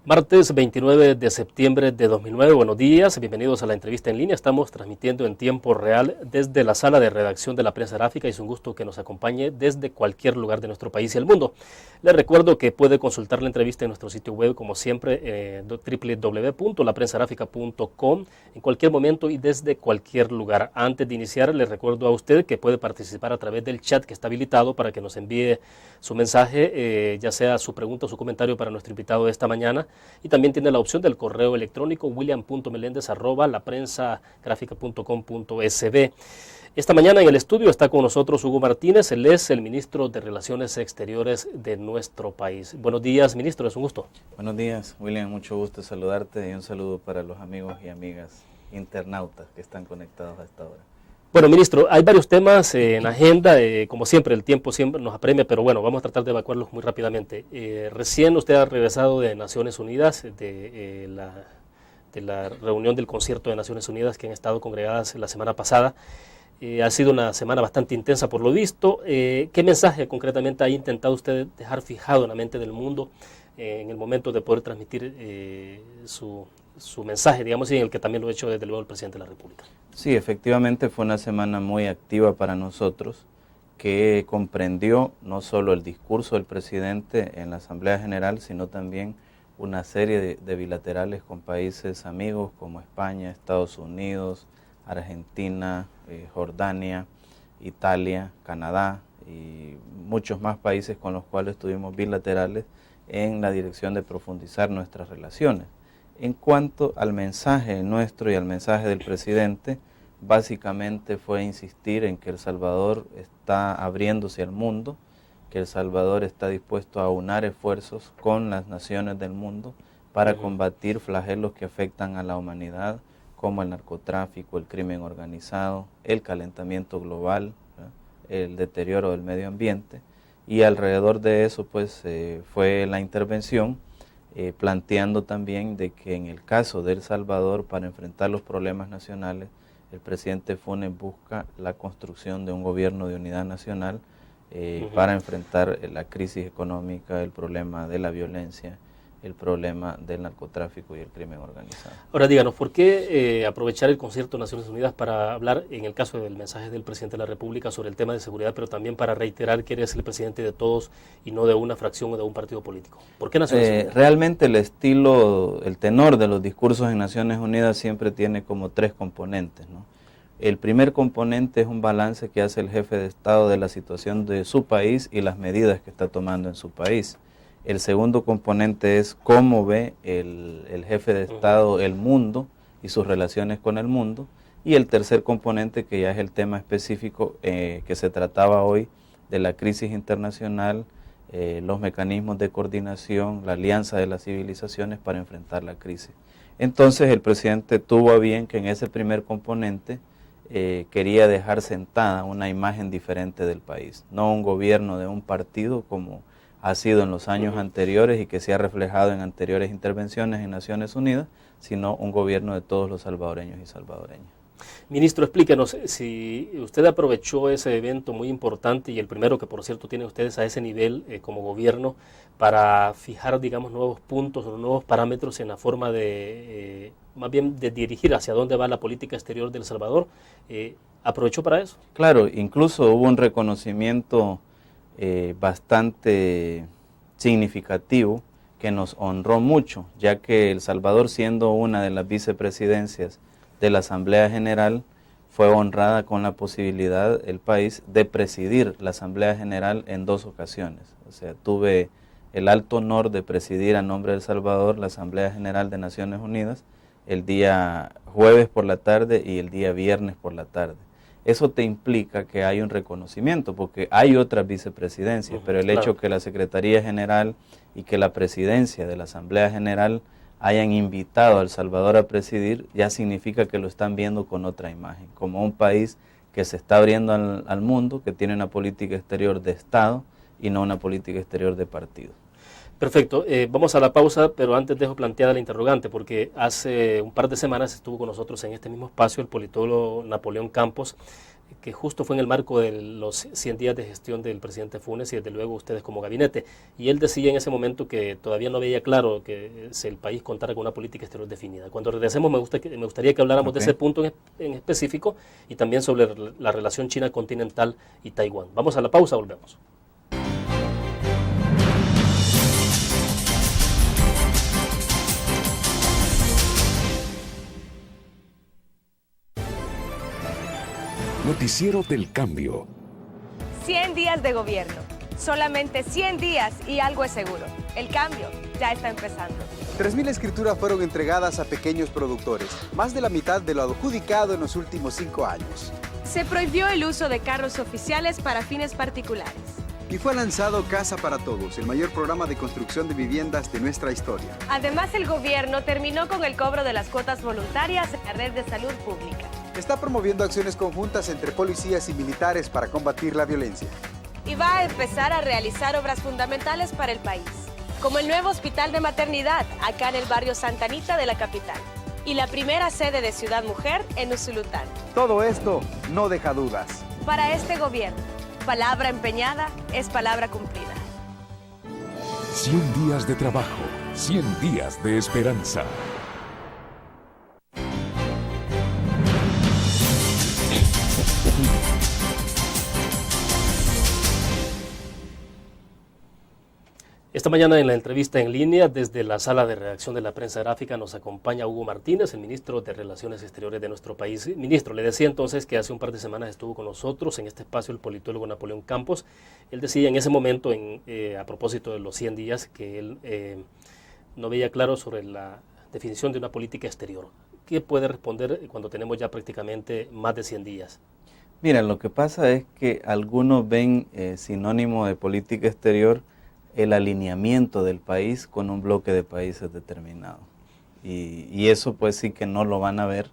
Martes 29 de septiembre de 2009, buenos días, bienvenidos a la entrevista en línea. Estamos transmitiendo en tiempo real desde la sala de redacción de la prensa gráfica y es un gusto que nos acompañe desde cualquier lugar de nuestro país y el mundo. Les recuerdo que puede consultar la entrevista en nuestro sitio web, como siempre, www.laprensagrafica.com en cualquier momento y desde cualquier lugar. Antes de iniciar, les recuerdo a usted que puede participar a través del chat que está habilitado para que nos envíe su mensaje, ya sea su pregunta o su comentario para nuestro invitado de esta mañana. Y también tiene la opción del correo electrónico william.melendez@laprensagrafica.com.sb. Esta mañana en el estudio está con nosotros Hugo Martínez, él es el ministro de Relaciones Exteriores de nuestro país. Buenos días, ministro, es un gusto. Buenos días, William, mucho gusto saludarte y un saludo para los amigos y amigas internautas que están conectados a esta hora. Bueno, ministro, hay varios temas en agenda, como siempre el tiempo siempre nos apremia, pero bueno, vamos a tratar de evacuarlos muy rápidamente. Recién usted ha regresado de Naciones Unidas, de la reunión del concierto de Naciones Unidas que han estado congregadas la semana pasada. Ha sido una semana bastante intensa por lo visto. ¿Qué mensaje concretamente ha intentado usted dejar fijado en la mente del mundo en el momento de poder transmitir su mensaje, digamos, y en el que también lo ha hecho desde luego el presidente de la República? Sí, efectivamente fue una semana muy activa para nosotros, que comprendió no solo el discurso del presidente en la Asamblea General, sino también una serie de bilaterales con países amigos como España, Estados Unidos, Argentina, Jordania, Italia, Canadá y muchos más países con los cuales tuvimos bilaterales en la dirección de profundizar nuestras relaciones. En cuanto al mensaje nuestro y al mensaje del presidente, básicamente fue insistir en que El Salvador está abriéndose al mundo, que El Salvador está dispuesto a aunar esfuerzos con las naciones del mundo para combatir flagelos que afectan a la humanidad, como el narcotráfico, el crimen organizado, el calentamiento global, el deterioro del medio ambiente, y alrededor de eso pues fue la intervención planteando también de que en el caso de El Salvador, para enfrentar los problemas nacionales, el presidente Funes busca la construcción de un gobierno de unidad nacional para enfrentar la crisis económica, el problema de la violencia, el problema del narcotráfico y el crimen organizado. Ahora díganos, ¿por qué aprovechar el concierto de Naciones Unidas para hablar, en el caso del mensaje del presidente de la República, sobre el tema de seguridad, pero también para reiterar que eres el presidente de todos y no de una fracción o de un partido político? ¿Por qué Naciones Unidas? Realmente el tenor de los discursos en Naciones Unidas siempre tiene como tres componentes, ¿no? El primer componente es un balance que hace el jefe de Estado de la situación de su país y las medidas que está tomando en su país. El segundo componente es cómo ve el jefe de Estado el mundo y sus relaciones con el mundo. Y el tercer componente, que ya es el tema específico que se trataba hoy, de la crisis internacional, los mecanismos de coordinación, la alianza de las civilizaciones para enfrentar la crisis. Entonces el presidente tuvo a bien que en ese primer componente quería dejar sentada una imagen diferente del país, no un gobierno de un partido como ha sido en los años anteriores y que se ha reflejado en anteriores intervenciones en Naciones Unidas, sino un gobierno de todos los salvadoreños y salvadoreñas. Ministro, explíquenos, si usted aprovechó ese evento muy importante y el primero que por cierto tienen ustedes a ese nivel como gobierno para fijar, digamos, nuevos puntos o nuevos parámetros en la forma de, más bien de dirigir hacia dónde va la política exterior de El Salvador, ¿aprovechó para eso? Claro, incluso hubo un reconocimiento bastante significativo que nos honró mucho, ya que El Salvador, siendo una de las vicepresidencias de la Asamblea General, fue honrada con la posibilidad el país de presidir la Asamblea General en 2 ocasiones. O sea, tuve el alto honor de presidir a nombre de El Salvador la Asamblea General de Naciones Unidas el día jueves por la tarde y el día viernes por la tarde. Eso te implica que hay un reconocimiento, porque hay otras vicepresidencias, pero el hecho que la Secretaría General y que la presidencia de la Asamblea General hayan invitado a El Salvador a presidir, ya significa que lo están viendo con otra imagen, como un país que se está abriendo al mundo, que tiene una política exterior de Estado y no una política exterior de partido. Perfecto, vamos a la pausa, pero antes dejo planteada la interrogante, porque hace un par de semanas estuvo con nosotros en este mismo espacio el politólogo Napoleón Campos, que justo fue en el marco de los 100 días de gestión del presidente Funes y desde luego ustedes como gabinete. Y él decía en ese momento que todavía no veía claro que el país contara con una política exterior definida. Cuando regresemos me gustaría que habláramos de ese punto en específico y también sobre la relación China continental y Taiwán. Vamos a la pausa, volvemos. Noticiero del Cambio. 100 días de gobierno. Solamente 100 días y algo es seguro. El cambio ya está empezando. 3.000 escrituras fueron entregadas a pequeños productores, más de la mitad de lo adjudicado en los últimos 5 años. Se prohibió el uso de carros oficiales para fines particulares. Y fue lanzado Casa para Todos, el mayor programa de construcción de viviendas de nuestra historia. Además, el gobierno terminó con el cobro de las cuotas voluntarias en la red de salud pública. Está promoviendo acciones conjuntas entre policías y militares para combatir la violencia. Y va a empezar a realizar obras fundamentales para el país, como el nuevo hospital de maternidad acá en el barrio Santa Anita de la capital y la primera sede de Ciudad Mujer en Usulután. Todo esto no deja dudas. Para este gobierno, palabra empeñada es palabra cumplida. 100 días de trabajo, 100 días de esperanza. Esta mañana en la entrevista en línea desde la sala de redacción de la prensa gráfica nos acompaña Hugo Martínez, el ministro de Relaciones Exteriores de nuestro país. Ministro, le decía entonces que hace un par de semanas estuvo con nosotros en este espacio el politólogo Napoleón Campos. Él decía en ese momento, a propósito de los 100 días, que él no veía claro sobre la definición de una política exterior. ¿Qué puede responder cuando tenemos ya prácticamente más de 100 días? Mira, lo que pasa es que algunos ven sinónimo de política exterior el alineamiento del país con un bloque de países determinado. Y eso pues sí que no lo van a ver,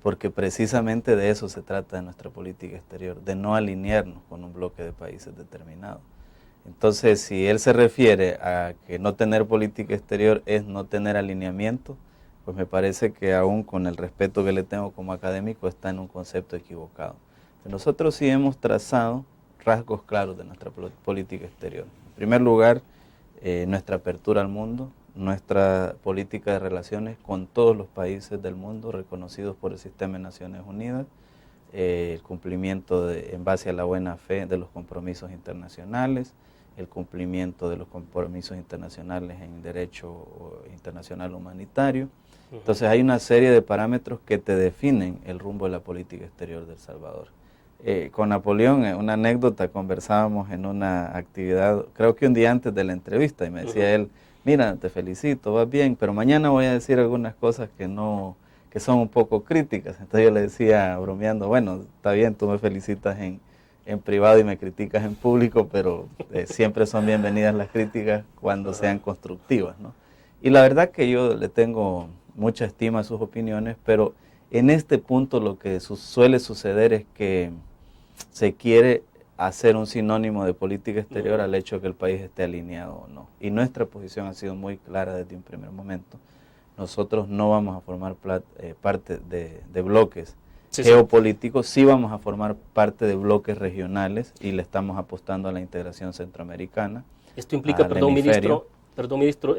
porque precisamente de eso se trata de nuestra política exterior, de no alinearnos con un bloque de países determinado. Entonces, si él se refiere a que no tener política exterior es no tener alineamiento, pues me parece que aún con el respeto que le tengo como académico está en un concepto equivocado. Nosotros sí hemos trazado rasgos claros de nuestra política exterior. En primer lugar, nuestra apertura al mundo, nuestra política de relaciones con todos los países del mundo reconocidos por el Sistema de Naciones Unidas, el cumplimiento en base a la buena fe de los compromisos internacionales, el cumplimiento de los compromisos internacionales en derecho internacional humanitario. Entonces hay una serie de parámetros que te definen el rumbo de la política exterior de El Salvador. Con Napoleón, una anécdota, conversábamos en una actividad, creo que un día antes de la entrevista, y me decía él, mira, te felicito, vas bien, pero mañana voy a decir algunas cosas que son un poco críticas. Entonces yo le decía, bromeando, bueno, está bien, tú me felicitas en privado y me criticas en público, pero siempre son bienvenidas las críticas cuando sean constructivas, ¿no? Y la verdad que yo le tengo mucha estima a sus opiniones, pero en este punto lo que suele suceder es que se quiere hacer un sinónimo de política exterior al hecho de que el país esté alineado o no. Y nuestra posición ha sido muy clara desde un primer momento. Nosotros no vamos a formar parte de bloques geopolíticos, sí vamos a formar parte de bloques regionales y le estamos apostando a la integración centroamericana. Esto implica, perdón ministro,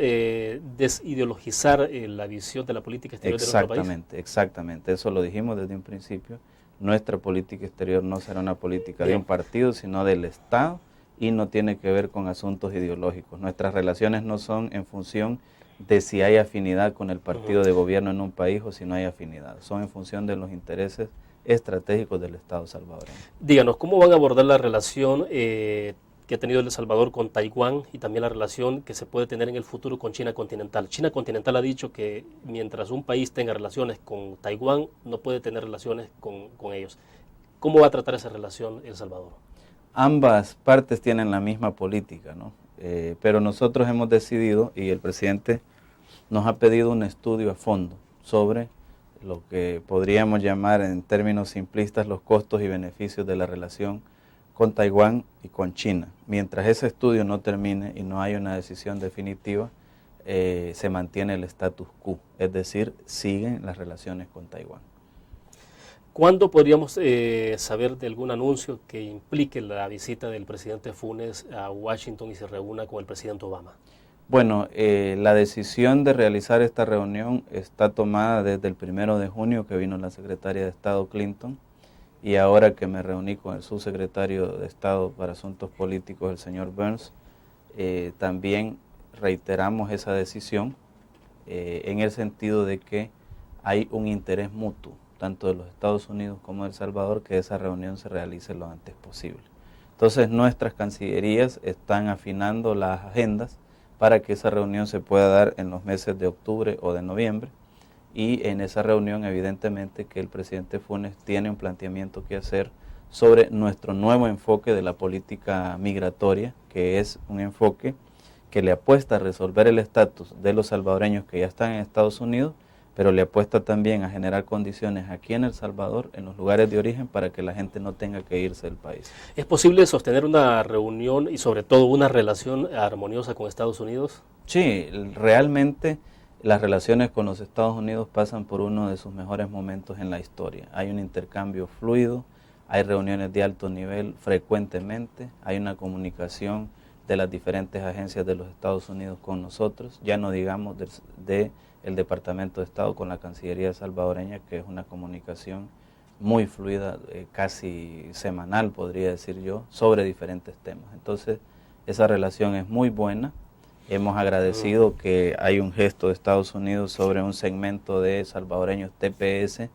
desideologizar la visión de la política exterior de nuestro país. Exactamente, eso lo dijimos desde un principio. Nuestra política exterior no será una política de un partido, sino del Estado, y no tiene que ver con asuntos ideológicos. Nuestras relaciones no son en función de si hay afinidad con el partido de gobierno en un país o si no hay afinidad. Son en función de los intereses estratégicos del Estado salvadoreño. Díganos, ¿cómo van a abordar la relación que ha tenido El Salvador con Taiwán y también la relación que se puede tener en el futuro con China continental? China continental ha dicho que mientras un país tenga relaciones con Taiwán, no puede tener relaciones con ellos. ¿Cómo va a tratar esa relación El Salvador? Ambas partes tienen la misma política, ¿no? Pero nosotros hemos decidido, y el presidente nos ha pedido un estudio a fondo sobre lo que podríamos llamar en términos simplistas los costos y beneficios de la relación con Taiwán y con China. Mientras ese estudio no termine y no haya una decisión definitiva, se mantiene el status quo, es decir, siguen las relaciones con Taiwán. ¿Cuándo podríamos saber de algún anuncio que implique la visita del presidente Funes a Washington y se reúna con el presidente Obama? Bueno, la decisión de realizar esta reunión está tomada desde el 1 de junio que vino la secretaria de Estado Clinton, y ahora que me reuní con el subsecretario de Estado para Asuntos Políticos, el señor Burns, también reiteramos esa decisión en el sentido de que hay un interés mutuo, tanto de los Estados Unidos como de El Salvador, que esa reunión se realice lo antes posible. Entonces nuestras cancillerías están afinando las agendas para que esa reunión se pueda dar en los meses de octubre o de noviembre, y en esa reunión evidentemente que el presidente Funes tiene un planteamiento que hacer sobre nuestro nuevo enfoque de la política migratoria, que es un enfoque que le apuesta a resolver el estatus de los salvadoreños que ya están en Estados Unidos, pero le apuesta también a generar condiciones aquí en El Salvador, en los lugares de origen, para que la gente no tenga que irse del país. ¿Es posible sostener una reunión y sobre todo una relación armoniosa con Estados Unidos? Sí, realmente las relaciones con los Estados Unidos pasan por uno de sus mejores momentos en la historia. Hay un intercambio fluido, hay reuniones de alto nivel frecuentemente, hay una comunicación de las diferentes agencias de los Estados Unidos con nosotros, ya no digamos del Departamento de Estado con la Cancillería salvadoreña, que es una comunicación muy fluida, casi semanal podría decir yo, sobre diferentes temas. Entonces esa relación es muy buena. Hemos agradecido que hay un gesto de Estados Unidos sobre un segmento de salvadoreños TPS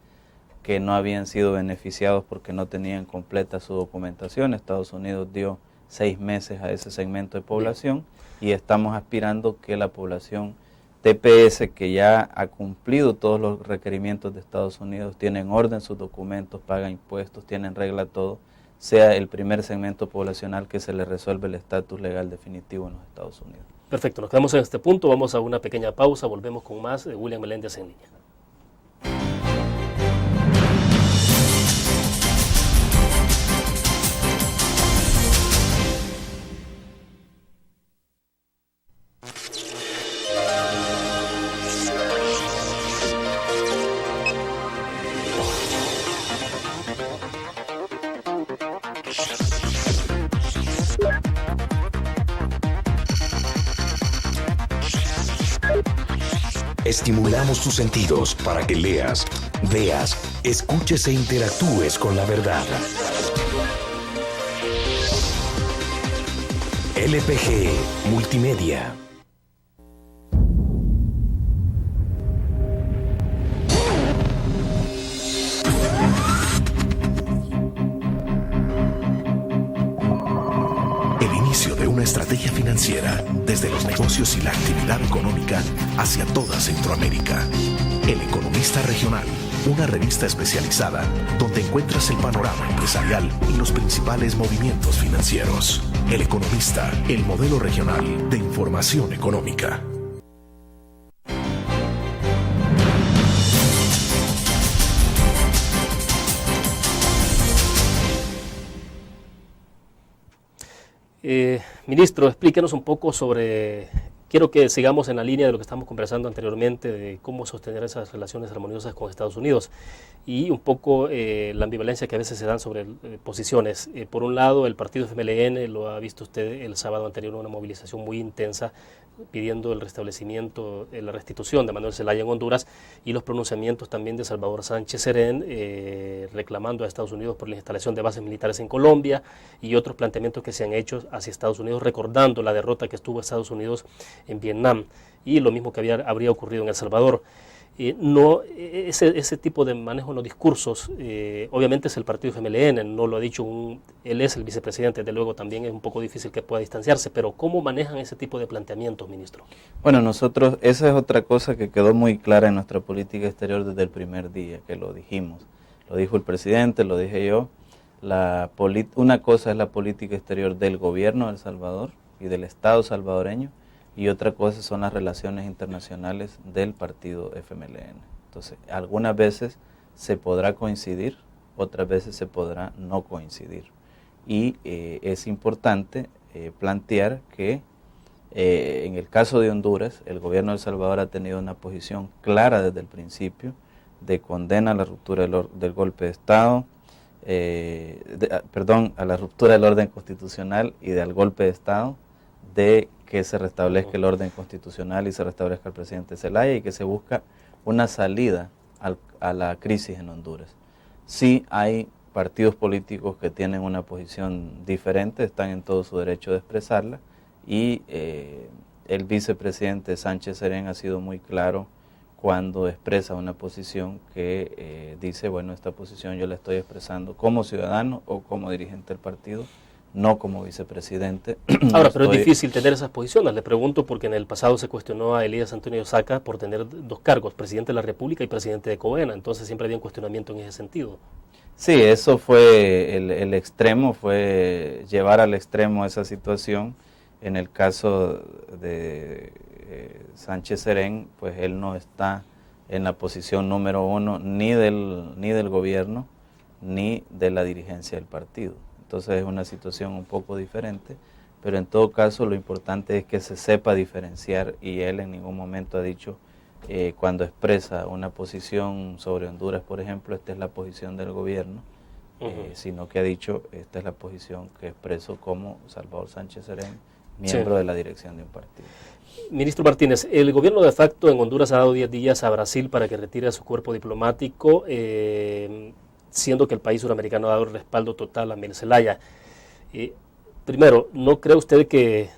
que no habían sido beneficiados porque no tenían completa su documentación. Estados Unidos dio 6 meses a ese segmento de población y estamos aspirando que la población TPS, que ya ha cumplido todos los requerimientos de Estados Unidos, tiene en orden sus documentos, paga impuestos, tiene en regla todo, sea el primer segmento poblacional que se le resuelve el estatus legal definitivo en los Estados Unidos. Perfecto, nos quedamos en este punto, vamos a una pequeña pausa, volvemos con más de William Meléndez en línea. Estimulamos tus sentidos para que leas, veas, escuches e interactúes con la verdad. LPG Multimedia. El inicio de una estrategia financiera desde los negocios y la actividad económica hacia toda Centroamérica. El Economista Regional, una revista especializada donde encuentras el panorama empresarial y los principales movimientos financieros. El Economista, el modelo regional de información económica. Ministro, explíquenos un poco sobre, quiero que sigamos en la línea de lo que estamos conversando anteriormente, de cómo sostener esas relaciones armoniosas con Estados Unidos y un poco la ambivalencia que a veces se dan sobre posiciones. Por un lado, el partido FMLN, lo ha visto usted el sábado anterior, una movilización muy intensa pidiendo el restablecimiento, la restitución de Manuel Zelaya en Honduras, y los pronunciamientos también de Salvador Sánchez Serén reclamando a Estados Unidos por la instalación de bases militares en Colombia, y otros planteamientos que se han hecho hacia Estados Unidos, recordando la derrota que estuvo Estados Unidos en Vietnam y lo mismo que habría ocurrido en El Salvador. Ese tipo de manejo en los discursos, obviamente es el partido FMLN, no lo ha dicho, él es el vicepresidente, desde luego también es un poco difícil que pueda distanciarse, pero ¿cómo manejan ese tipo de planteamientos, ministro? Bueno, nosotros, esa es otra cosa que quedó muy clara en nuestra política exterior desde el primer día que lo dijimos. Lo dijo el presidente, lo dije yo. Una cosa es la política exterior del gobierno de El Salvador y del Estado salvadoreño, y otra cosa son las relaciones internacionales del partido FMLN. Entonces, algunas veces se podrá coincidir, otras veces se podrá no coincidir. Y es importante plantear que en el caso de Honduras, el gobierno de El Salvador ha tenido una posición clara desde el principio de condena a la ruptura del golpe de Estado, a la ruptura del orden constitucional y del golpe de Estado, de que se restablezca el orden constitucional y se restablezca el presidente Zelaya y que se busca una salida a la crisis en Honduras. Sí hay partidos políticos que tienen una posición diferente, están en todo su derecho de expresarla, y el vicepresidente Sánchez Serén ha sido muy claro cuando expresa una posición que dice, bueno, esta posición yo la estoy expresando como ciudadano o como dirigente del partido, no como vicepresidente. Ahora, pero es difícil tener esas posiciones. Le pregunto porque en el pasado se cuestionó a Elías Antonio Saca por tener dos cargos, presidente de la República y presidente de COENA, entonces siempre había un cuestionamiento en ese sentido. Sí, eso fue el extremo, fue llevar al extremo esa situación. En el caso de Sánchez Serén, pues él no está en la posición número uno ni del gobierno ni de la dirigencia del partido. Entonces es una situación un poco diferente, pero en todo caso lo importante es que se sepa diferenciar, y él en ningún momento ha dicho, cuando expresa una posición sobre Honduras, por ejemplo, esta es la posición del gobierno, sino que ha dicho, esta es la posición que expreso como Salvador Sánchez Serén, miembro de la dirección de un partido. Ministro Martínez, el gobierno de facto en Honduras ha dado 10 días a Brasil para que retire a su cuerpo diplomático, siendo que el país suramericano ha dado el respaldo total a Miguel Zelaya. Primero, ¿no cree usted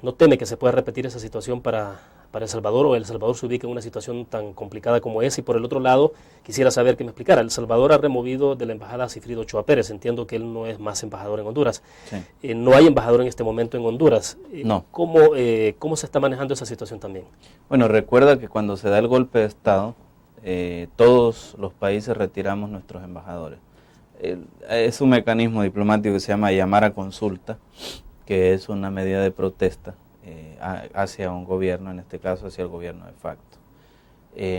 no teme que se pueda repetir esa situación para El Salvador, o El Salvador se ubica en una situación tan complicada como esa? Y por el otro lado, quisiera saber que me explicara. El Salvador ha removido de la embajada a Sigfrido Ochoa Pérez. Entiendo que él no es más embajador en Honduras. Sí. No hay embajador en este momento en Honduras. No. ¿Cómo se está manejando esa situación también? Bueno, recuerda que cuando se da el golpe de Estado, todos los países retiramos nuestros embajadores. Es un mecanismo diplomático que se llama llamar a consulta, que es una medida de protesta hacia un gobierno, en este caso hacia el gobierno de facto.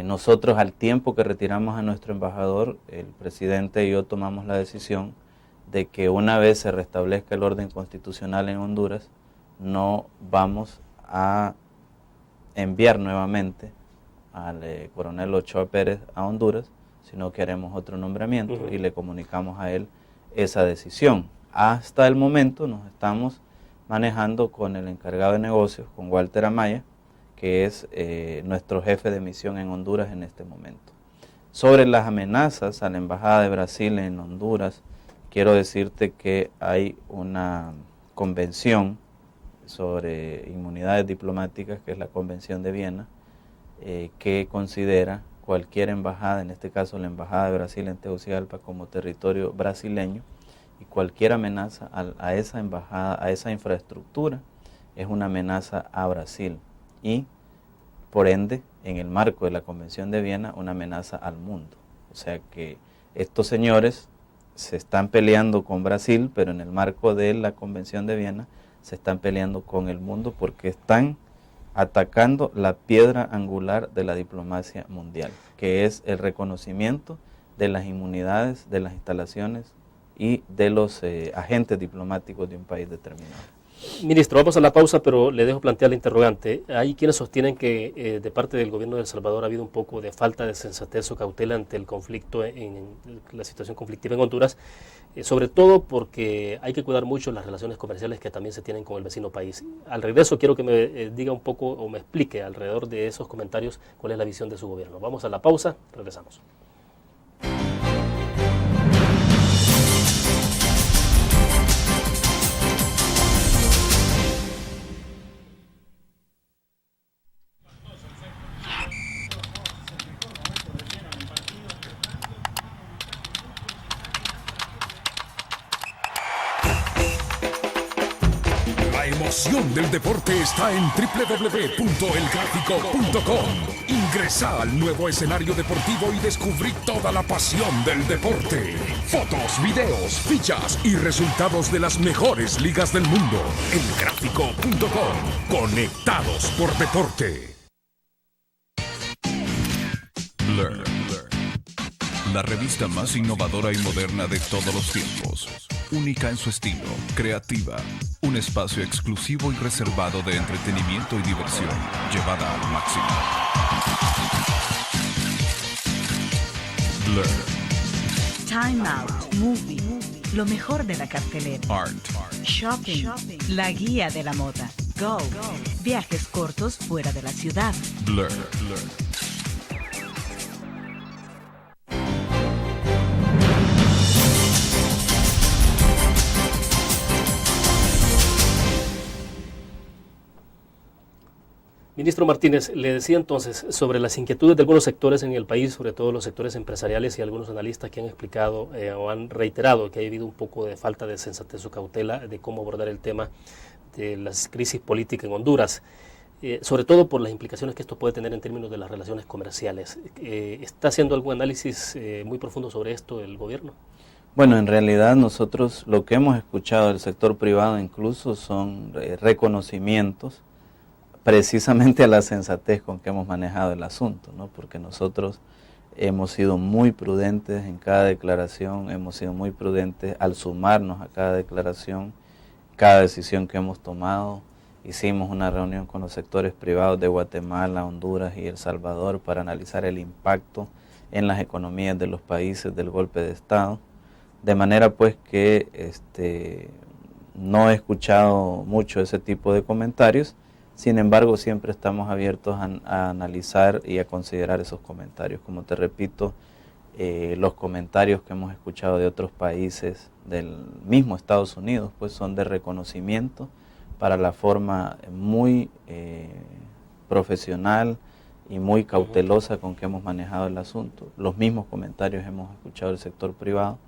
Nosotros, al tiempo que retiramos a nuestro embajador, el presidente y yo tomamos la decisión de que una vez se restablezca el orden constitucional en Honduras, no vamos a enviar nuevamente al coronel Ochoa Pérez a Honduras, sino que haremos otro nombramiento y le comunicamos a él esa decisión. Hasta el momento nos estamos manejando con el encargado de negocios, con Walter Amaya, que es nuestro jefe de misión en Honduras en este momento. Sobre las amenazas a la Embajada de Brasil en Honduras, quiero decirte que hay una convención sobre inmunidades diplomáticas, que es la Convención de Viena, que considera cualquier embajada, en este caso la Embajada de Brasil en Tegucigalpa, como territorio brasileño, y cualquier amenaza a esa embajada, a esa infraestructura, es una amenaza a Brasil y, por ende, en el marco de la Convención de Viena, una amenaza al mundo. O sea que estos señores se están peleando con Brasil, pero en el marco de la Convención de Viena se están peleando con el mundo porque están atacando la piedra angular de la diplomacia mundial, que es el reconocimiento de las inmunidades, de las instalaciones y de los agentes diplomáticos de un país determinado. Ministro, vamos a la pausa, pero le dejo plantear la interrogante. Hay quienes sostienen que de parte del gobierno de El Salvador ha habido un poco de falta de sensatez o cautela ante el conflicto, en la situación conflictiva en Honduras, sobre todo porque hay que cuidar mucho las relaciones comerciales que también se tienen con el vecino país. Al regreso quiero que me diga un poco o me explique alrededor de esos comentarios cuál es la visión de su gobierno. Vamos a la pausa, regresamos. La emoción del deporte está en www.elgráfico.com. Ingresa al nuevo escenario deportivo y descubrí toda la pasión del deporte. Fotos, videos, fichas y resultados de las mejores ligas del mundo. Elgráfico.com. Conectados por deporte. Learn. La revista más innovadora y moderna de todos los tiempos. Única en su estilo, creativa. Un espacio exclusivo y reservado de entretenimiento y diversión, llevada al máximo. Time Out Movie, lo mejor de la cartelera. Art. Shopping, la guía de la moda. Go, viajes cortos fuera de la ciudad. Blur. Ministro Martínez, le decía entonces sobre las inquietudes de algunos sectores en el país, sobre todo los sectores empresariales y algunos analistas que han explicado o han reiterado que ha habido un poco de falta de sensatez o cautela de cómo abordar el tema de las crisis políticas en Honduras, sobre todo por las implicaciones que esto puede tener en términos de las relaciones comerciales. ¿Está haciendo algún análisis muy profundo sobre esto el gobierno? Bueno, en realidad nosotros lo que hemos escuchado del sector privado incluso son reconocimientos precisamente a la sensatez con que hemos manejado el asunto, ¿no? Porque nosotros hemos sido muy prudentes en cada declaración, hemos sido muy prudentes al sumarnos a cada declaración, cada decisión que hemos tomado. Hicimos una reunión con los sectores privados de Guatemala, Honduras y El Salvador para analizar el impacto en las economías de los países del golpe de Estado, de manera pues que no he escuchado mucho ese tipo de comentarios. Sin embargo, siempre estamos abiertos a analizar y a considerar esos comentarios. Como te repito, los comentarios que hemos escuchado de otros países del mismo Estados Unidos, pues son de reconocimiento para la forma muy profesional y muy cautelosa con que hemos manejado el asunto. Los mismos comentarios hemos escuchado del sector privado,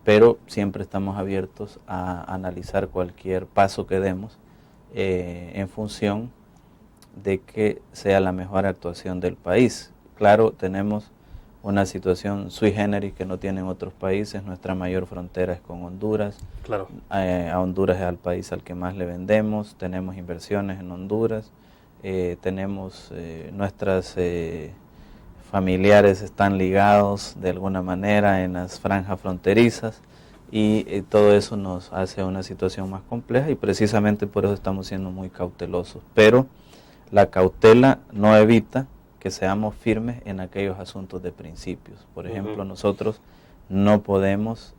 pero siempre estamos abiertos a analizar cualquier paso que demos en función de que sea la mejor actuación del país. Claro, tenemos una situación sui generis que no tienen otros países. Nuestra mayor frontera es con Honduras. Claro. A Honduras es el país al que más le vendemos. Tenemos inversiones en Honduras. Tenemos nuestras familiares están ligados de alguna manera en las franjas fronterizas. Y todo eso nos hace una situación más compleja y precisamente por eso estamos siendo muy cautelosos. Pero la cautela no evita que seamos firmes en aquellos asuntos de principios. Por ejemplo, nosotros no podemos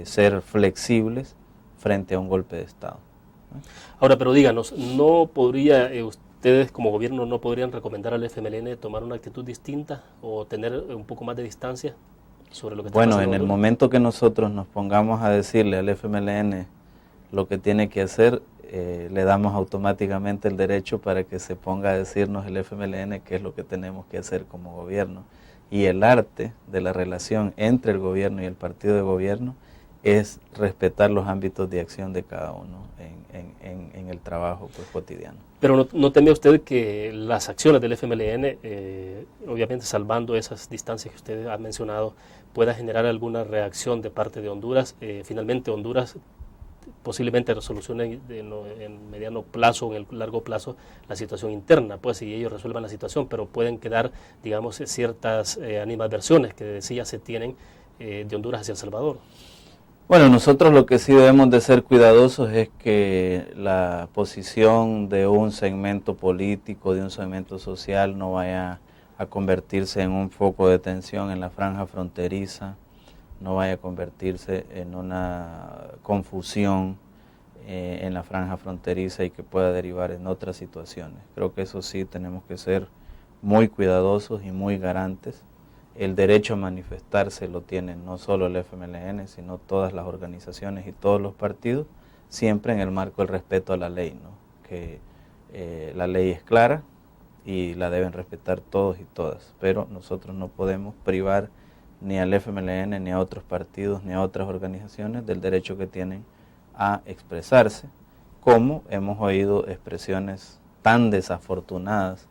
ser flexibles frente a un golpe de Estado. Ahora, pero díganos, ¿no podría ustedes como gobierno no podrían recomendar al FMLN tomar una actitud distinta o tener un poco más de distancia sobre lo que está pasando? Bueno, en el momento que nosotros nos pongamos a decirle al FMLN lo que tiene que hacer, le damos automáticamente el derecho para que se ponga a decirnos el FMLN qué es lo que tenemos que hacer como gobierno. Y el arte de la relación entre el gobierno y el partido de gobierno es respetar los ámbitos de acción de cada uno en el trabajo pues, cotidiano. Pero ¿no teme usted que las acciones del FMLN, obviamente salvando esas distancias que usted ha mencionado, pueda generar alguna reacción de parte de Honduras? Finalmente Honduras posiblemente resolucione en mediano plazo o en el largo plazo la situación interna, pues si ellos resuelvan la situación, pero pueden quedar, digamos, ciertas animadversiones que decía se tienen de Honduras hacia El Salvador. Bueno, nosotros lo que sí debemos de ser cuidadosos es que la posición de un segmento político, de un segmento social, no vaya a convertirse en un foco de tensión en la franja fronteriza, no vaya a convertirse en una confusión en la franja fronteriza y que pueda derivar en otras situaciones. Creo que eso sí tenemos que ser muy cuidadosos y muy garantes. El derecho a manifestarse lo tienen no solo el FMLN, sino todas las organizaciones y todos los partidos, siempre en el marco del respeto a la ley, ¿no? Que la ley es clara y la deben respetar todos y todas, pero nosotros no podemos privar ni al FMLN, ni a otros partidos, ni a otras organizaciones del derecho que tienen a expresarse, como hemos oído expresiones tan desafortunadas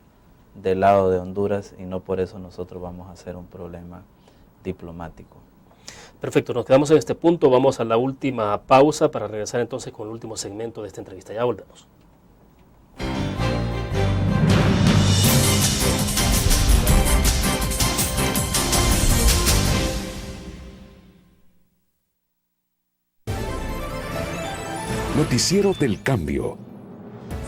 del lado de Honduras y no por eso nosotros vamos a hacer un problema diplomático. Perfecto, nos quedamos en este punto, vamos a la última pausa para regresar entonces con el último segmento de esta entrevista. Ya volvemos. Noticiero del Cambio.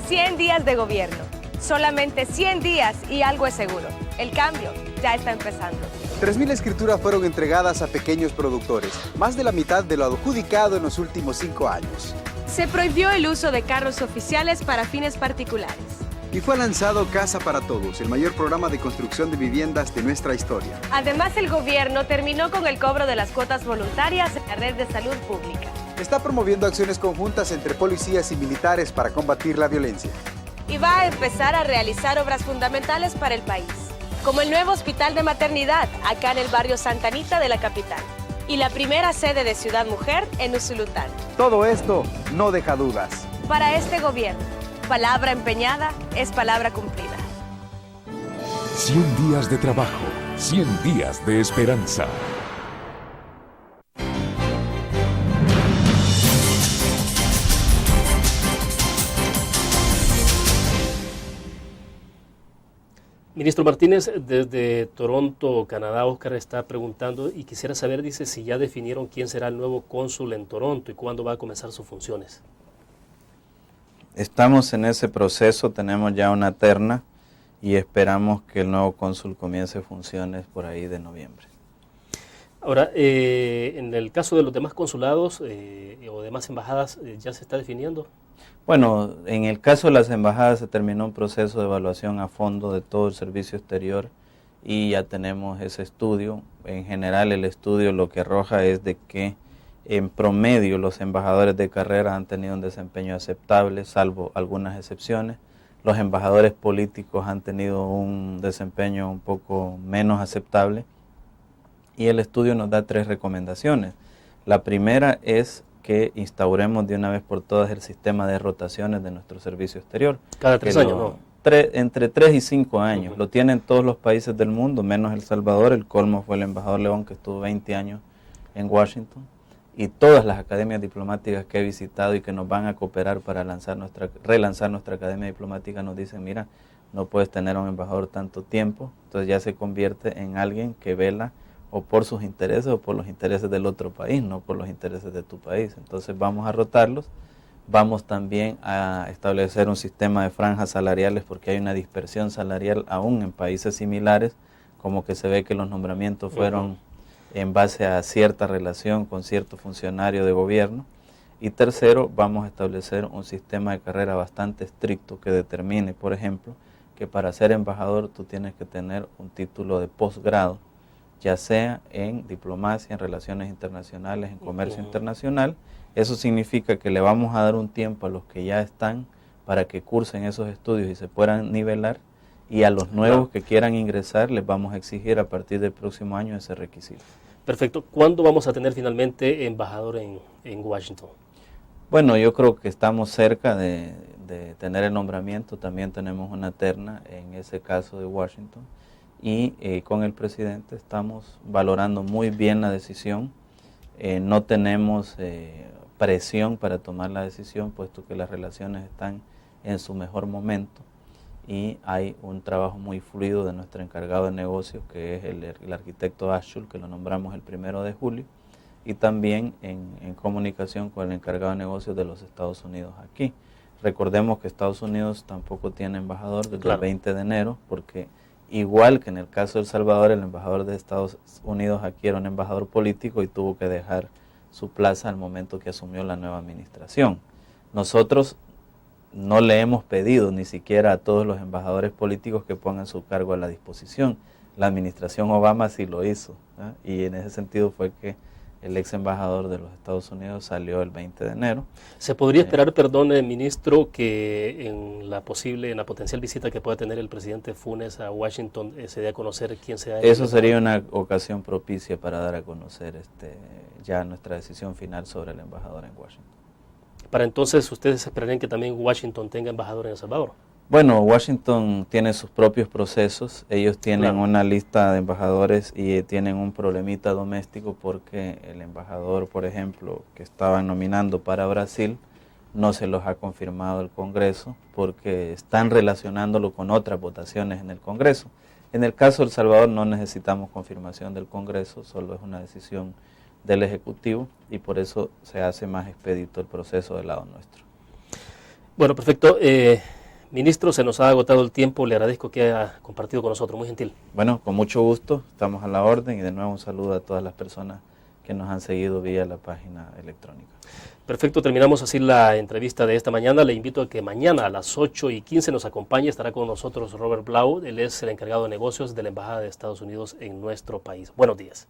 100 días de gobierno. Solamente 100 días y algo es seguro. El cambio. ya está empezando. 3.000 escrituras fueron entregadas a pequeños productores, más de la mitad de lo adjudicado en los últimos 5 años. Se prohibió el uso de carros oficiales para fines particulares. Y fue lanzado Casa para Todos, el mayor programa de construcción de viviendas de nuestra historia. Además, el gobierno terminó con el cobro de las cuotas voluntarias en la red de salud pública. Está promoviendo acciones conjuntas entre policías y militares para combatir la violencia. Y va a empezar a realizar obras fundamentales para el país, como el nuevo hospital de maternidad acá en el barrio Santa Anita de la capital y la primera sede de Ciudad Mujer en Usulután. Todo esto no deja dudas. Para este gobierno, palabra empeñada es palabra cumplida. 100 días de trabajo, 100 días de esperanza. Ministro Martínez, desde Toronto, Canadá, Oscar está preguntando y quisiera saber, dice, si ya definieron quién será el nuevo cónsul en Toronto y cuándo va a comenzar sus funciones. Estamos en ese proceso, tenemos ya una terna y esperamos que el nuevo cónsul comience funciones por ahí de noviembre. Ahora, en el caso de los demás consulados o demás embajadas, ¿ya se está definiendo? Bueno, en el caso de las embajadas se terminó un proceso de evaluación a fondo de todo el servicio exterior y ya tenemos ese estudio. En general el estudio lo que arroja es de que en promedio los embajadores de carrera han tenido un desempeño aceptable, salvo algunas excepciones. Los embajadores políticos han tenido un desempeño un poco menos aceptable y el estudio nos da 3 recomendaciones. La primera es que instauremos de una vez por todas el sistema de rotaciones de nuestro servicio exterior. Cada 3 años, ¿no? Entre 3 y 5 años. Lo tienen todos los países del mundo, menos El Salvador. El colmo fue el embajador León, que estuvo 20 años en Washington. Y todas las academias diplomáticas que he visitado y que nos van a cooperar para relanzar nuestra academia diplomática nos dicen, mira, no puedes tener a un embajador tanto tiempo. Entonces ya se convierte en alguien que vela o por sus intereses o por los intereses del otro país, no por los intereses de tu país. Entonces vamos a rotarlos, vamos también a establecer un sistema de franjas salariales porque hay una dispersión salarial aún en países similares, como que se ve que los nombramientos fueron en base a cierta relación con cierto funcionario de gobierno. Y tercero, vamos a establecer un sistema de carrera bastante estricto que determine, por ejemplo, que para ser embajador tú tienes que tener un título de posgrado, ya sea en diplomacia, en relaciones internacionales, en comercio internacional. Eso significa que le vamos a dar un tiempo a los que ya están para que cursen esos estudios y se puedan nivelar, y a los nuevos que quieran ingresar les vamos a exigir a partir del próximo año ese requisito. Perfecto. ¿Cuándo vamos a tener finalmente embajador en Washington? Bueno, yo creo que estamos cerca de tener el nombramiento. También tenemos una terna en ese caso de Washington. Y con el presidente estamos valorando muy bien la decisión. No tenemos presión para tomar la decisión, puesto que las relaciones están en su mejor momento y hay un trabajo muy fluido de nuestro encargado de negocios, que es el arquitecto Ashul, que lo nombramos el 1 de julio, y también en comunicación con el encargado de negocios de los Estados Unidos aquí. Recordemos que Estados Unidos tampoco tiene embajador desde el 20 de enero, porque igual que en el caso de El Salvador, el embajador de Estados Unidos aquí era un embajador político y tuvo que dejar su plaza al momento que asumió la nueva administración. Nosotros no le hemos pedido ni siquiera a todos los embajadores políticos que pongan su cargo a la disposición. La administración Obama sí lo hizo, ¿eh? Y en ese sentido fue que el ex embajador de los Estados Unidos salió el 20 de enero. ¿Se podría esperar, perdón, ministro, que en la potencial visita que pueda tener el presidente Funes a Washington se dé a conocer quién sea? Eso sería una ocasión propicia para dar a conocer ya nuestra decisión final sobre el embajador en Washington. Para entonces, ¿ustedes esperarían que también Washington tenga embajador en El Salvador? Bueno, Washington tiene sus propios procesos. Ellos tienen una lista de embajadores y tienen un problemita doméstico porque el embajador, por ejemplo, que estaban nominando para Brasil, no se los ha confirmado el Congreso porque están relacionándolo con otras votaciones en el Congreso. En el caso de El Salvador no necesitamos confirmación del Congreso, solo es una decisión del Ejecutivo y por eso se hace más expedito el proceso del lado nuestro. Bueno, perfecto. Ministro, se nos ha agotado el tiempo, le agradezco que haya compartido con nosotros, muy gentil. Bueno, con mucho gusto, estamos a la orden y de nuevo un saludo a todas las personas que nos han seguido vía la página electrónica. Perfecto, terminamos así la entrevista de esta mañana. Le invito a que mañana a las 8:15 nos acompañe. Estará con nosotros Robert Blau. Él es el encargado de negocios de la Embajada de Estados Unidos en nuestro país. Buenos días.